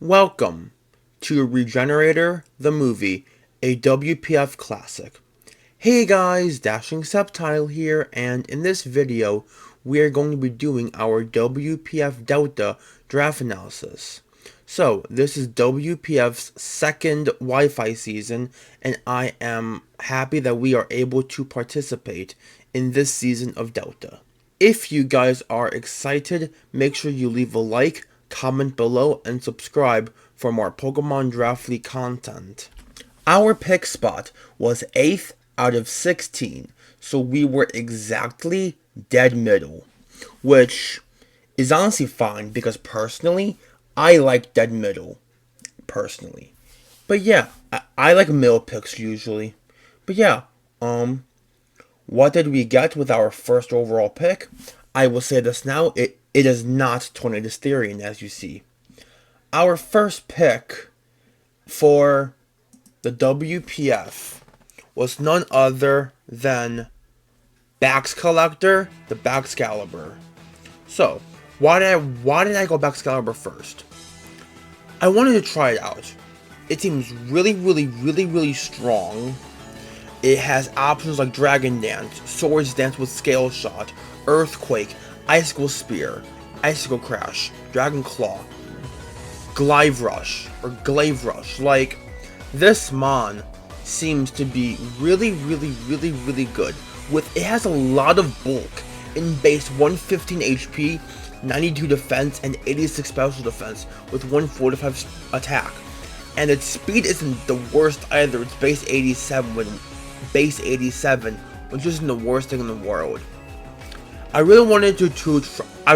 Welcome to Regenerator, the movie, a WPF classic. Hey guys, Dashing Subtile here, and in this video, we are going to be doing our WPF Delta draft analysis. So, this is WPF's second Wi-Fi season, and I am happy that we are able to participate in this season of Delta. If you guys are excited, make sure you leave a like, comment below, and subscribe for more Pokemon Draft League content. Our pick spot was 8th out of 16, so we were exactly dead middle, which is honestly fine because personally, I like dead middle, personally. But yeah, I like middle picks usually. But yeah, what did we get with our first overall pick? I will say this now, it is not Tornadus as you see. Our first pick for the WPF was none other than Bax Collector, the Baxcalibur. So, why did I go Baxcalibur first? I wanted to try it out. It seems really strong. It has options like Dragon Dance, Swords Dance with Scale Shot, Earthquake, Icicle Spear, Icicle Crash, Dragon Claw, Glaive Rush, or Glaive Rush. Like, this Mon seems to be really good. It has a lot of bulk in base 115 HP, 92 defense, and 86 special defense with 145 attack. And its speed isn't the worst either. It's base 87 which isn't the worst thing in the world. I really wanted to try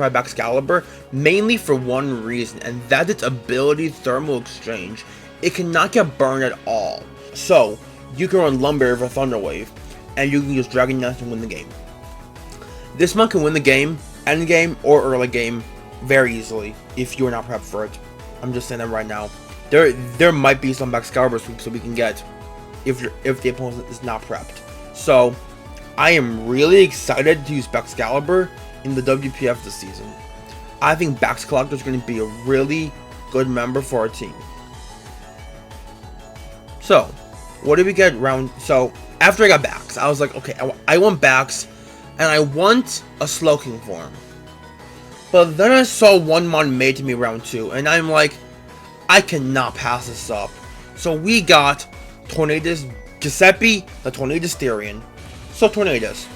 Baxcalibur mainly for one reason, and that its ability Thermal Exchange. It cannot get burned at all. So you can run Lumberry for Thunder Wave, and you can use Dragon Dance and win the game. This Mon can win the game, end game, or early game very easily if you are not prepped for it. I'm just saying that right now. There might be some Baxcalibur sweeps that we can get if the opponent is not prepped. So I am really excited to use Baxcalibur in the WPF this season. I think Bax Collector is going to be a really good member for our team. So, what did we get so after I got Bax, I was like, okay, I want Bax, and I want a Slowking form. But then I saw one Mon made to me round 2, and I'm like, I cannot pass this up. So we got Tornadus Giuseppe, the Tornadus Therian. So Tornadus,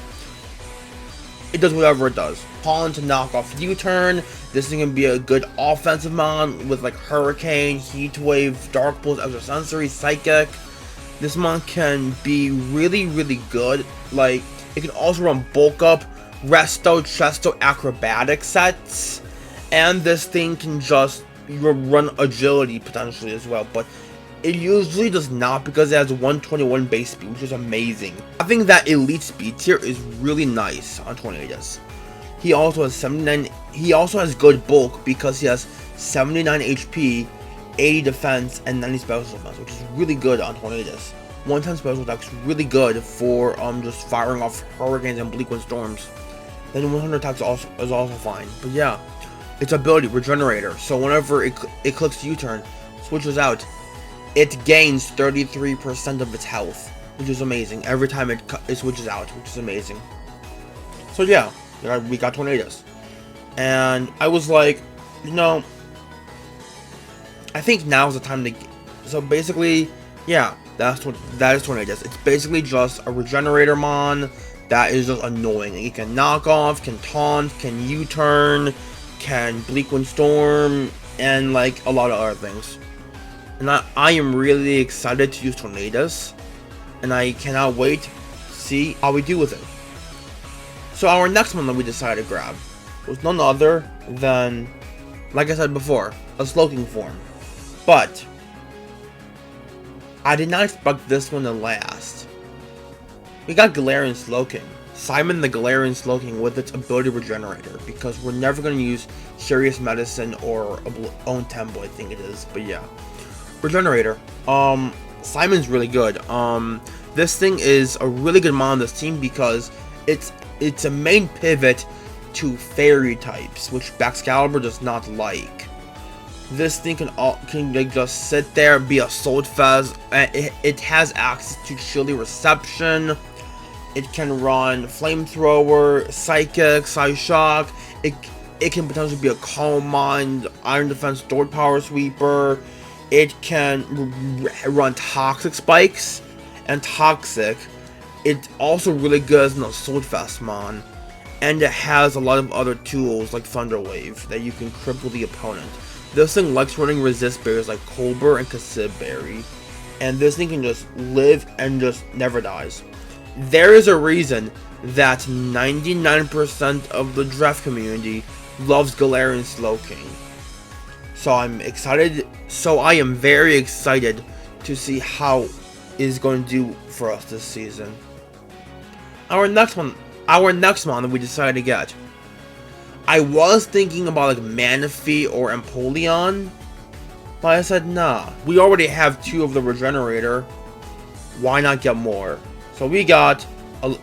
it does whatever it does. Palan to knock off U-turn. This is gonna be a good offensive Mon with like Hurricane, Heat Wave, Dark Pulse, Extrasensory, Psychic. This Mon can be really good. Like, it can also run Bulk Up, Resto, Chesto, Acrobatic sets, and this thing can just run Agility potentially as well. But it usually does not because it has 121 base speed, which is amazing. I think that elite speed tier is really nice on Tornadus. He also has 79. He also has good bulk because he has 79 HP, 80 defense, and 90 special defense, which is really good on Tornadus. 110 special attack is really good for just firing off hurricanes and bleak wind storms. Then 100 attacks is also fine. But yeah, its ability Regenerator. So whenever it clicks U-turn, switches out, it gains 33% of its health, which is amazing. Every time it switches out, which is amazing. So yeah, we got Tornadus. And I was like, you know, I think now's the time to... So basically, yeah, that is Tornadus. It's basically just a Regenerator Mon that is just annoying. It can knock off, can taunt, can U-turn, can Bleak Wind Storm, and like a lot of other things. And I am really excited to use Tornadus, and I cannot wait to see how we do with it. So our next one that we decided to grab was none other than, like I said before, a Slowking form. But I did not expect this one to last. We got Garian Sling. Simon the Garian Sling with its ability Regenerator, because we're never going to use Serious Medicine or Own Temple, I think it is, but yeah. Regenerator. Simon's really good. This thing is a really good Mon on this team because it's a main pivot to Fairy types, which Baxcalibur does not like. This thing can like just sit there and be a Soul Fest. It has access to Chili Reception. It can run Flamethrower, Psychic, Psyshock. It can potentially be a Calm Mind, Iron Defense, Sword Power Sweeper. It can run Toxic Spikes and Toxic. It's also really good as an Assault Fest mon. And it has a lot of other tools like Thunder Wave that you can cripple the opponent. This thing likes running resist berries like Colbur and Cassib Berry. And this thing can just live and just never dies. There is a reason that 99% of the draft community loves Garian Sling. So I am very excited to see how it's going to do for us this season. Our next one that we decided to get. I was thinking about like Manaphy or Empoleon, but I said nah. We already have 2 of the Regenerator. Why not get more? So we got a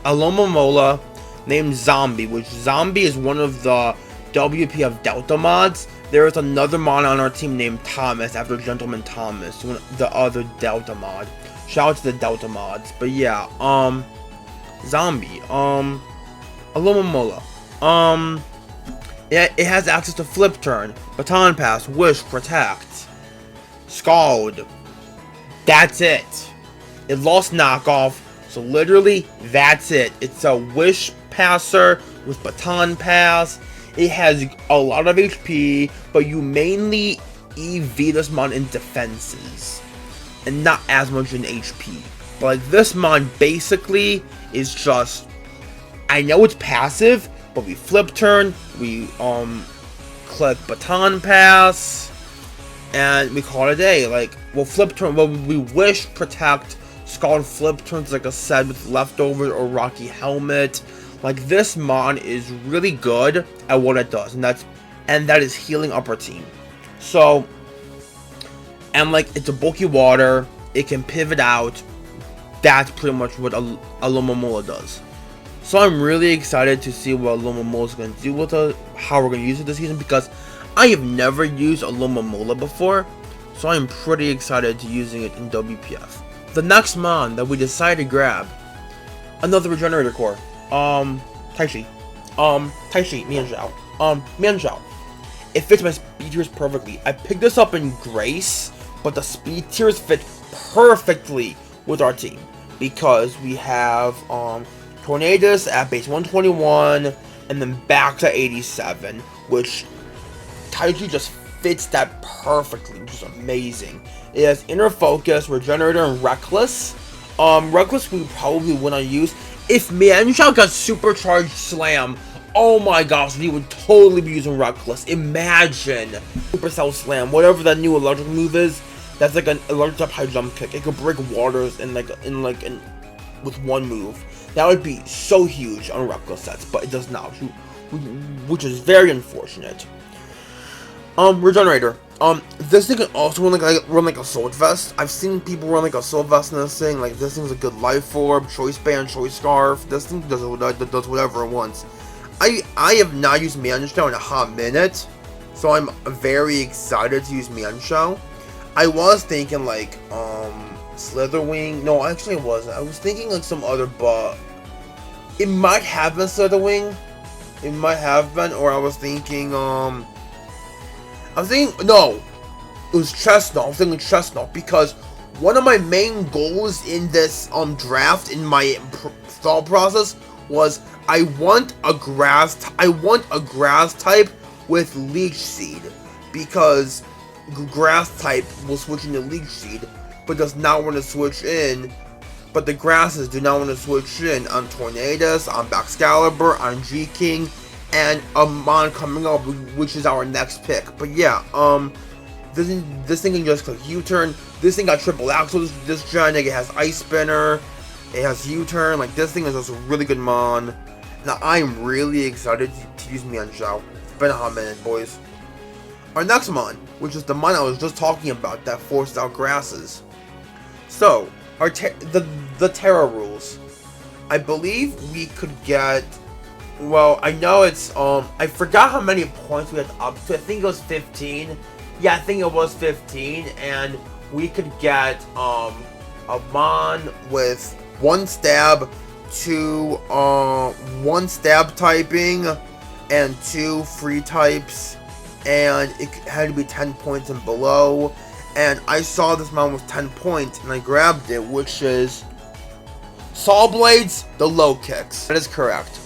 Alola named Zombie, which Zombie is one of the WPF Delta mods. There is another mod on our team named Thomas, after Gentleman Thomas, the other Delta mod. Shout out to the Delta mods. But yeah, Zombie, Alola. It has access to Flip Turn, Baton Pass, Wish, Protect, Scald. That's it. It lost Knockoff, so literally, that's it. It's a Wish Passer with Baton Pass. It has a lot of HP, but you mainly EV this mon in defenses, and not as much in HP. But like this mon basically is just, I know it's passive, but we Flip Turn, we click Baton Pass, and we call it a day. Like, we'll Flip Turn, well, we Wish, Protect, Scald, Flip Turns like a set with Leftovers or Rocky Helmet. Like, this mon is really good at what it does, and that is healing up our team. So, and like, it's a bulky water, it can pivot out. That's pretty much what Alola does. So I'm really excited to see what Alola is going to do with it, how we're going to use it this season, because I have never used Alola before, so I'm pretty excited to using it in WPF. The next mon that we decided to grab, another Regenerator core, Taishi, Mianzhao. It fits my speed tiers perfectly. I picked this up in Grace, but the speed tiers fit perfectly with our team, because we have, Tornadus at base 121, and then back to 87, which Taichi just fits that perfectly, which is amazing. It has Inner Focus, Regenerator, and Reckless. Reckless we probably wouldn't use. If Mianzhao got Supercharged Slam, oh my gosh, we would totally be using Reckless. Imagine Supercell Slam, whatever that new electric move is. That's like an electric type high jump kick. It could break waters with one move. That would be so huge on Reckless sets, but it does not, which is very unfortunate. Regenerator. This thing can also run like a Sword Vest. I've seen people run like a Sword Vest in this thing. Like, this thing's a good Life Orb, Choice Band, Choice Scarf. This thing does whatever it wants. I have not used Mianzhao in a hot minute, so I'm very excited to use Mianzhao. I was thinking like Slitherwing. No, actually it wasn't. I was thinking like some other, but it might have been Slitherwing. It might have been, or I was thinking no, it was Chestnut. I was thinking Chestnut, because one of my main goals in this draft, in my thought process, was I want a grass type with Leech Seed, because grass type will switch into Leech Seed, but does not want to switch in. But the grasses do not want to switch in on Tornadus, on Baxcalibur, on G-King, and a mon coming up, which is our next pick. But yeah, this thing can just click U-turn. This thing got triple axle this gen. It has Ice Spinner. It has U-turn. Like, this thing is also a really good mon. Now I'm really excited to use Mianzhao. It's been a hot minute, boys. Our next mon, which is the mon I was just talking about that forced out grasses. So, the Terra rules. I believe we could get, well, I know it's, I forgot how many points we had up to. I think it was 15. Yeah, I think it was 15, and we could get a Mon with one stab, one stab typing, and 2 free types, and it had to be 10 points and below. And I saw this Mon with 10 points, and I grabbed it, which is Saw Blades, the low kicks. That is correct.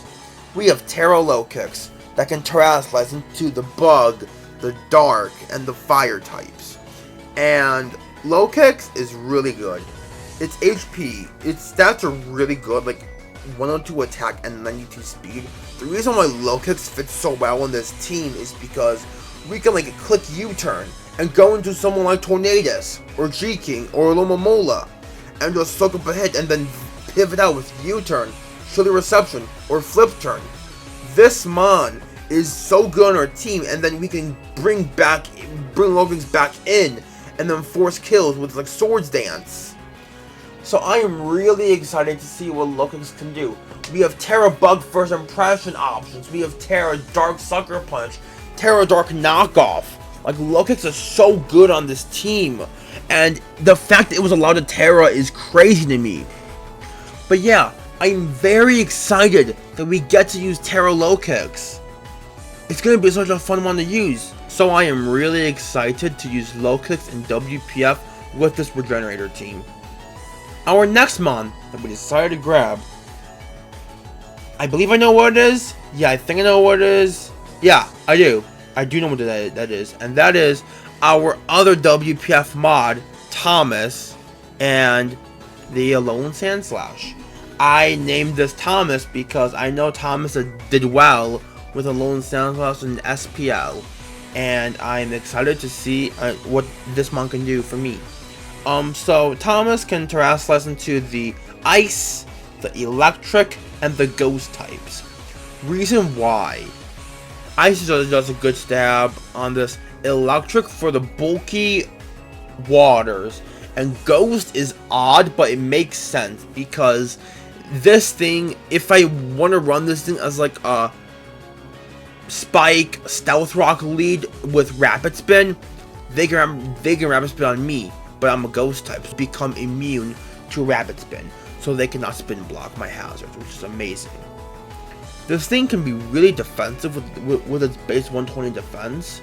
We have Terra low kicks that can terrestrialize into the bug, the dark, and the fire types. And low kicks is really good. Its HP, its stats are really good, like 102 attack and 92 speed. The reason why low kicks fits so well on this team is because we can like click U-turn and go into someone like Tornadus, or G-King, or Lomomola, and just soak up a hit and then pivot out with U-turn, Shilly Reception, or Flip Turn. This Mon is so good on our team, and then we can bring Logans back in, and then force kills with like Swords Dance. So I am really excited to see what Logans can do. We have Terra Bug First Impression options, we have Terra Dark Sucker Punch, Terra Dark Knockoff. Like, Logans are so good on this team, and the fact that it was allowed to Terra is crazy to me. But yeah, I'm very excited that we get to use Terra Logans. It's going to be such a fun one to use. So I am really excited to use Logans and WPF with this Regenerator team. Our next Mon that we decided to grab, I believe I know what it is. Yeah, I think I know what it is. Yeah, I do. I do know what that is. And that is our other WPF mod, Thomas, and the Alolan Sandslash. I named this Thomas because I know Thomas did well with Alolan Sandslash and SPL, and I'm excited to see what this Mon can do for me. So Thomas can terrestrialize into the Ice, the Electric, and the Ghost types. Reason why: Ice does a good stab on this. Electric for the bulky waters, and Ghost is odd, but it makes sense because this thing, if I want to run this thing as like a Spike Stealth Rock lead with Rapid Spin, they can Rapid Spin on me, but I'm a Ghost type, so become immune to Rapid Spin, so they cannot spin block my hazards, which is amazing. This thing can be really defensive with its base 120 defense,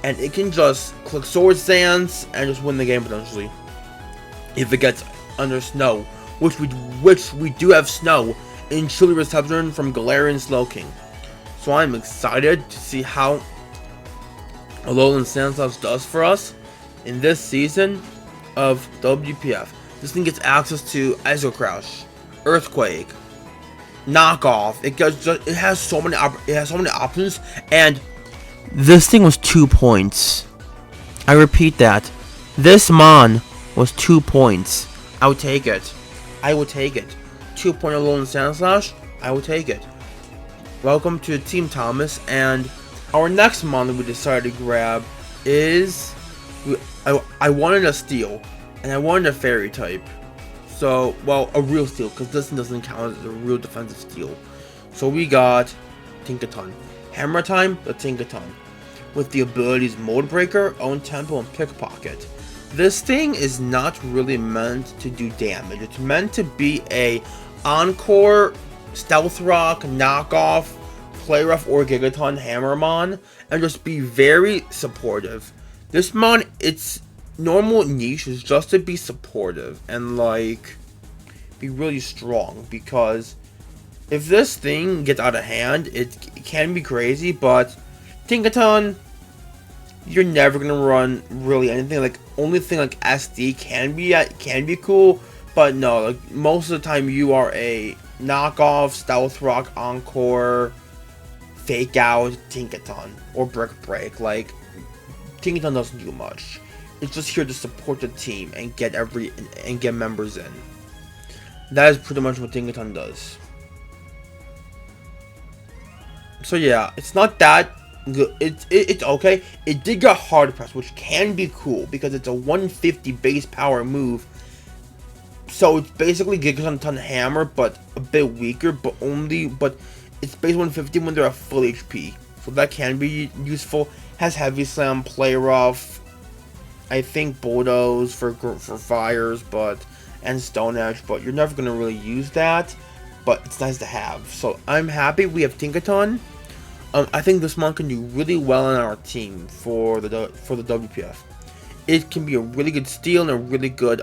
and it can just click Swords Dance and just win the game potentially if it gets under snow, which we do have snow in Shilly Reception from Garian Sling. So I'm excited to see how Alolan Sandslash does for us in this season of WPF. This thing gets access to Ice Crash, Earthquake, Knockoff. It has so many options, and this thing was 2 points. I repeat that. This Mon was 2 points. I would take it. I would take it. 2-point Alolan Sandslash. I would take it. Welcome to Team Thomas. And our next Mon that we decided to grab is... I wanted a Steel, and I wanted a Fairy type. So, well, a real Steel, because this one doesn't count as a real defensive Steel. So we got Tinkaton. Hammer Time, the Tinkaton, with the abilities Mode Breaker, Own Tempo, and Pickpocket. This thing is not really meant to do damage. It's meant to be a Encore, Stealth Rock, Knockoff, Play Rough, or Gigaton Hammermon, and just be very supportive. This Mon, its normal niche is just to be supportive and like be really strong, because if this thing gets out of hand, it can be crazy, but Tinkaton, you're never gonna run really anything. Like, only thing like SD can be cool, but no, like most of the time you are a Knockoff, Stealth Rock, Encore, Fake Out, Tinkaton, or Brick Break. Like, Tinkaton doesn't do much. It's just here to support the team and get members in. That is pretty much what Tinkaton does. So yeah, it's not that good. It's okay. It did get hard press, which can be cool because it's a 150 base power move. So it's basically Gigaton Hammer, but a bit weaker. But it's base 150 when they're at full HP. So that can be useful. Has Heavy Slam, Play Rough, I think Bulldoze for fires, and Stone Edge, but you're never gonna really use that. But it's nice to have. So I'm happy we have Tinkaton. I think this mon can do really well on our team for the WPF. It can be a really good steal and a really good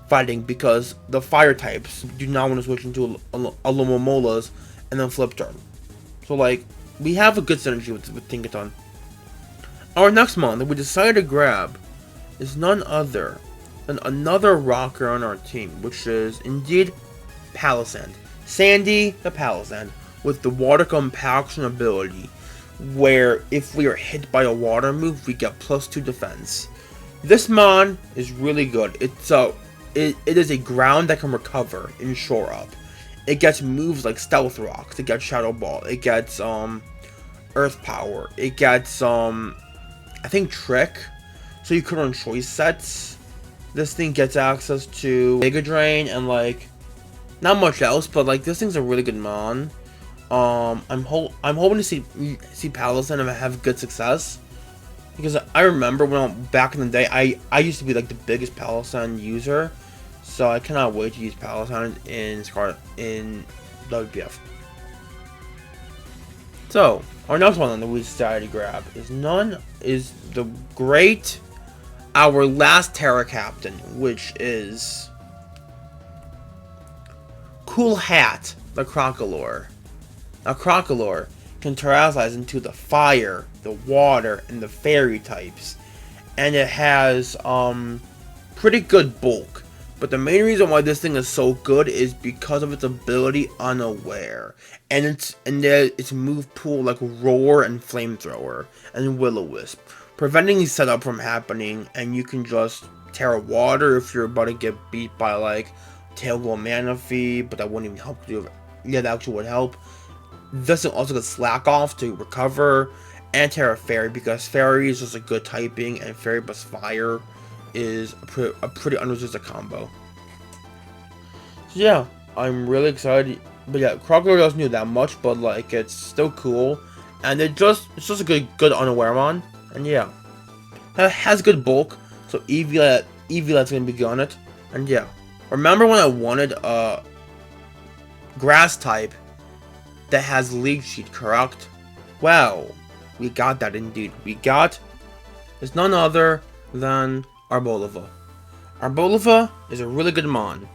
fighting, because the fire types do not want to switch into Alomomolas and then flip turn. So like, we have a good synergy with Tinkaton. Our next mon that we decided to grab is none other than another rocker on our team, which is indeed Palan. Sandy the Palan, with the water compaction ability, where if we are hit by a water move, we get +2 defense. This mon is really good. It is a ground that can recover and shore up. It gets moves like Stealth Rocks, it gets Shadow Ball, it gets Earth Power, it gets I think Trick, so you could run choice sets. This thing gets access to Mega Drain and like not much else, but like this thing's a really good mon. I'm hoping to see Palan and have good success, because I remember when back in the day I used to be like the biggest Palan user, so I cannot wait to use Palan in WPF. So our next one that we decided to grab is our last Terra Captain, which is Cool Hat the Crocalor. Now Crocalor can terrestrialize into the fire, the water, and the fairy types, and it has pretty good bulk. But the main reason why this thing is so good is because of its ability Unaware, and its move pool like Roar and Flamethrower and Will-O-Wisp, preventing the setup from happening, and you can just Terra Water if you're about to get beat by like Tailglow Manaphy, but that wouldn't even help you. Yeah, that actually would help. This thing also gets Slack Off to recover, and Terra Fairy, because Fairy is just a good typing, and Fairy plus Fire is a pretty unresisted combo. So yeah, I'm really excited. But yeah, Crocodile doesn't do that much, but like it's still cool, and it's just a good Unaware mon. And yeah, it has good bulk, so Evilet's gonna be good on it. And yeah, remember when I wanted a grass type that has League Sheet, correct? Well, we got that indeed. It's none other than Arboliva. Arboliva is a really good mon.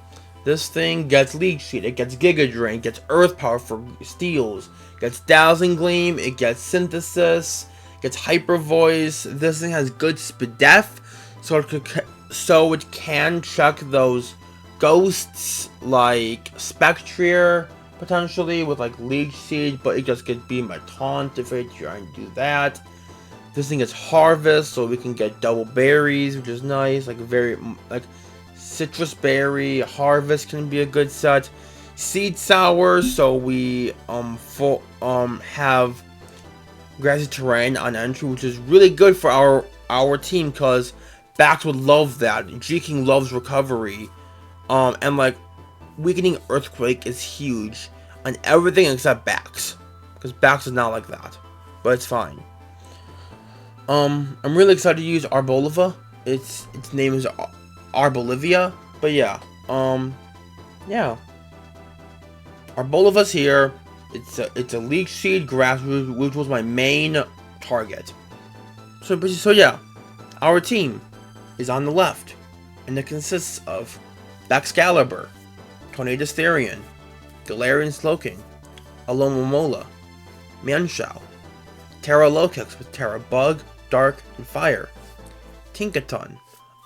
This thing gets League Sheet, it gets Giga Drain, gets Earth Power for steals, gets Dazzling Gleam, it gets Synthesis, gets Hyper Voice. This thing has good Spidef, so it can check those ghosts like Spectrier potentially with like League Seed, but it just gets beaten by Taunt if it trying to do that. This thing gets Harvest, so we can get double berries, which is nice. Like Citrus Berry, Harvest can be a good set. Seed Sour, so we have Grassy Terrain on entry, which is really good for our team, because Bax would love that. G-King loves recovery. And like Weakening Earthquake is huge on everything except Bax, because Bax is not like that, but it's fine. I'm really excited to use Arboliva. Its name is Arbolivia, but yeah, yeah. Arboliva's here. It's a League Seed Grass, which was my main target. So yeah, our team is on the left, and it consists of Baxcalibur, Tornadus Therian, Galarian Slowking, Alomomola, Mienshao, Terra Lokex with Terra Bug, Dark, and Fire, Tinkaton,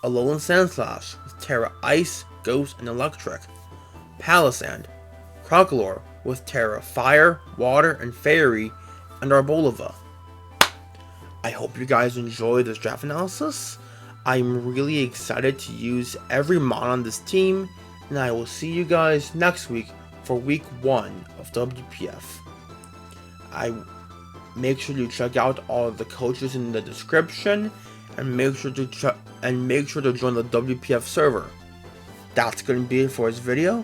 Alolan Sandslash with Terra Ice, Ghost, and Electric, Palisand, Crocalor with Terra Fire, Water, and Fairy, and Arboliva. I hope you guys enjoyed this draft analysis. I'm really excited to use every mon on this team, and I will see you guys next week for week 1 of WPF. Make sure to check out all of the coaches in the description, and make sure to join the WPF server. That's going to be it for this video,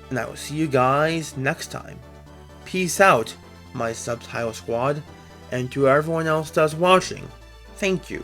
and I will see you guys next time. Peace out, my Subtitle Squad, And to everyone else that's watching, thank you.